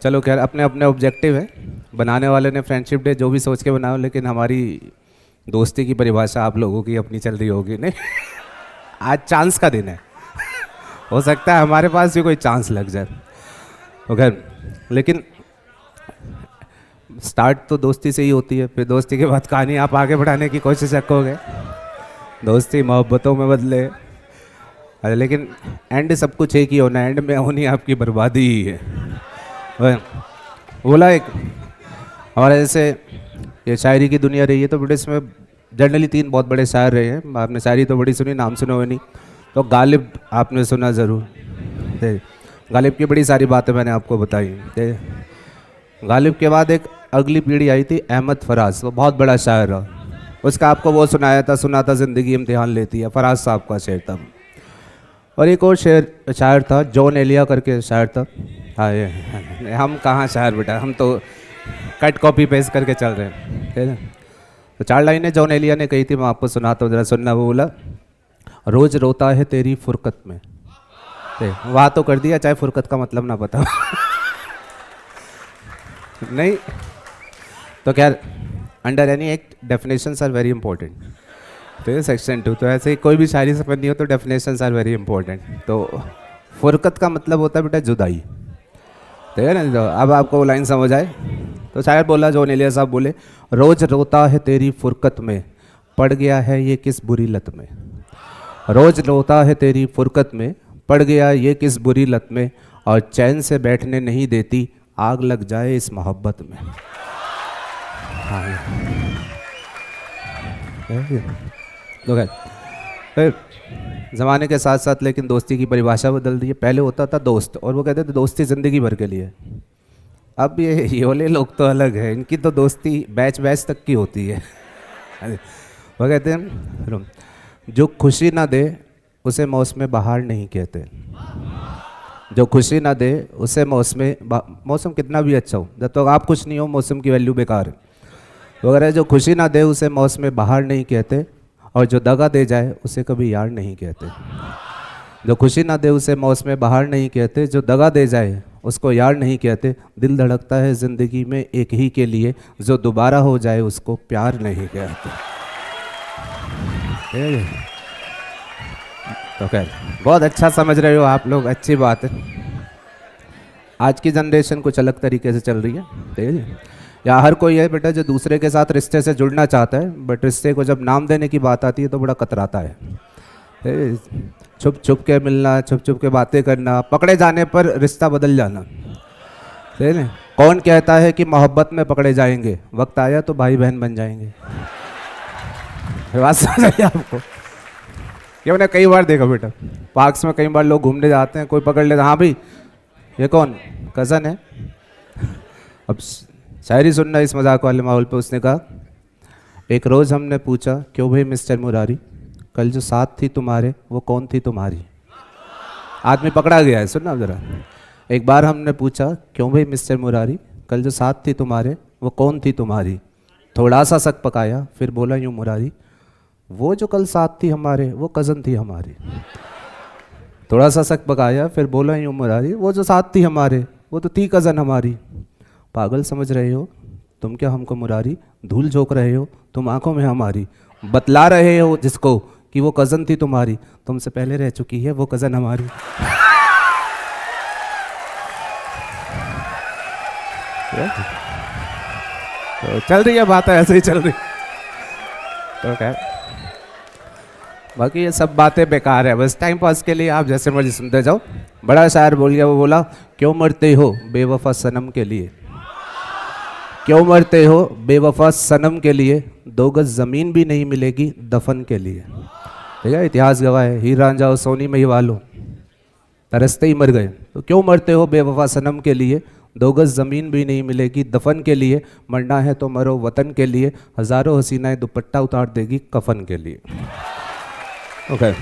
चलो खैर, अपने अपने ऑब्जेक्टिव है। बनाने वाले ने फ्रेंडशिप डे जो भी सोच के बनाओ, लेकिन हमारी दोस्ती की परिभाषा आप लोगों की अपनी चल रही होगी नहीं। आज चांस का दिन है, हो सकता है हमारे पास भी कोई चांस लग जाए। तो खैर, लेकिन स्टार्ट तो दोस्ती से ही होती है, फिर दोस्ती के बाद कहानी आप आगे बढ़ाने की कोशिश रखोगे, दोस्ती मोहब्बतों में बदले। अरे लेकिन एंड सब कुछ एक ही होना है, एंड में होनी आपकी बर्बादी ही है। बोला एक हमारे जैसे ये शायरी की दुनिया रही है, तो ब्रिटिश में जनरली 3 बहुत बड़े शायर रहे हैं। आपने शायरी तो बड़ी सुनी, नाम सुने हुए नहीं, तो गालिब आपने सुना ज़रूर। गालिब की बड़ी सारी बातें मैंने आपको बताई। गालिब के बाद एक अगली पीढ़ी आई थी, अहमद फराज, वो बहुत बड़ा शायर रहा। उसका आपको वो सुना था ज़िंदगी इम्तिहान लेती है, फराज साहब का शेर था। और एक और शायर था, जॉन एलिया करके शायर था। हाँ, ये हम कहाँ शायर बेटा, हम तो कट कॉपी पेस्ट करके चल रहे हैं, ठीक है। तो 4 लाइनें जॉन एलिया ने कही थी, मैं आपको सुनाता हूँ, ज़रा सुनना। वो बोला, रोज़ रोता है तेरी फुरकत में। वाह तो कर दिया, चाहे फुरकत का मतलब ना पता नहीं। तो खैर, under any act definitions are very important. तो सेक्शन 2, तो ऐसे ही कोई भी शायरी से पढ़नी हो तो डेफिनेशंस आर वेरी इंपॉर्टेंट। तो फुरकत का मतलब होता है बेटा जुदाई, ठीक है ना। तो अब आपको वो लाइन समझ आए। तो शायर बोला, जॉन एलिया साहब बोले, रोज़ रोता है तेरी फुरकत में, पड़ गया है ये किस बुरी लत में। रोज़ रोता है तेरी फुरकत में, पड़ गया ये किस बुरी लत में, और चैन से बैठने नहीं देती, आग लग जाए इस मोहब्बत में। हाँ, तो खैर ज़माने के साथ साथ लेकिन दोस्ती की परिभाषा बदल दी है। पहले होता था दोस्त, और वो कहते थे दोस्ती ज़िंदगी भर के लिए। अब ये वाले लोग तो अलग है, इनकी तो दोस्ती बैच बैच तक की होती है। वो कहते हैं, जो खुशी ना दे उसे मौसम बहार नहीं कहते। जो खुशी ना दे उसे मौसम कितना भी अच्छा हो, जब तक आप खुश नहीं हो मौसम की वैल्यू बेकार है वगैरह। जो खुशी ना दे उसे मौसम बहार नहीं कहते, और जो दगा दे जाए उसे कभी यार नहीं कहते। जो खुशी ना दे उसे मौसम बहार नहीं कहते, जो दगा दे जाए उसको यार नहीं कहते। दिल धड़कता है ज़िंदगी में एक ही के लिए, जो दोबारा हो जाए उसको प्यार नहीं कहते। तो खैर, बहुत अच्छा समझ रहे हो आप लोग, अच्छी बात है। आज की जनरेशन कुछ अलग तरीके से चल रही है, ठीक है। या हर कोई है बेटा जो दूसरे के साथ रिश्ते से जुड़ना चाहता है, बट रिश्ते को जब नाम देने की बात आती है तो बड़ा कतराता है। छुप छुप के मिलना, छुप छुप के बातें करना, पकड़े जाने पर रिश्ता बदल जाना, ठीक है। कौन कहता है कि मोहब्बत में पकड़े जाएंगे, वक्त आया तो भाई बहन बन जाएंगे। बात समझ आई आपको? ये मैंने कई बार देखा बेटा, पार्क्स में कई बार लोग घूमने जाते हैं, कोई पकड़ लेता, हाँ भाई ये कौन, कज़न है। अब शायरी सुनना इस मजाक वाले माहौल पे। उसने कहा, एक रोज़ हमने पूछा, क्यों भाई मिस्टर मुरारी, कल जो साथ थी तुम्हारे वो कौन थी तुम्हारी। आदमी पकड़ा गया है, सुनना ज़रा। एक बार हमने पूछा, क्यों भाई मिस्टर मुरारी, कल जो साथ थी तुम्हारे वो कौन थी तुम्हारी। थोड़ा सा शक पकाया, फिर बोला यूँ मुरारी, वो जो कल साथ थी हमारे वो कज़न थी हमारी। थोड़ा सा शक पकाया, फिर बोला यूँ मुरारी, वो जो साथ थी हमारे वो तो थी कज़न हमारी। पागल समझ रहे हो तुम क्या हमको मुरारी, धूल झोंक रहे हो तुम आंखों में हमारी। बतला रहे हो जिसको कि वो कज़न थी तुम्हारी, तुमसे पहले रह चुकी है वो कज़न हमारी। तो चल रही है बात, ऐसे ही चल रही। तो क्या, बाकी ये सब बातें बेकार है, बस टाइम पास के लिए आप जैसे मर्जी सुनते जाओ। बड़ा शायर बोल गया, वो बोला, क्यों मरते हो बेवफा सनम के लिए, क्यों मरते हो बेवफा सनम के लिए, 2 गज ज़मीन भी नहीं मिलेगी दफन के लिए। ठीक है, इतिहास गवाह है, हीर रांझा और सोनी महिवालो तरसते ही मर गए। तो क्यों मरते हो बेवफा सनम के लिए, 2 गज ज़मीन भी नहीं मिलेगी दफन के लिए। मरना है तो मरो वतन के लिए, हज़ारों हसीनाएं दुपट्टा उतार देगी कफन के लिए। ओके।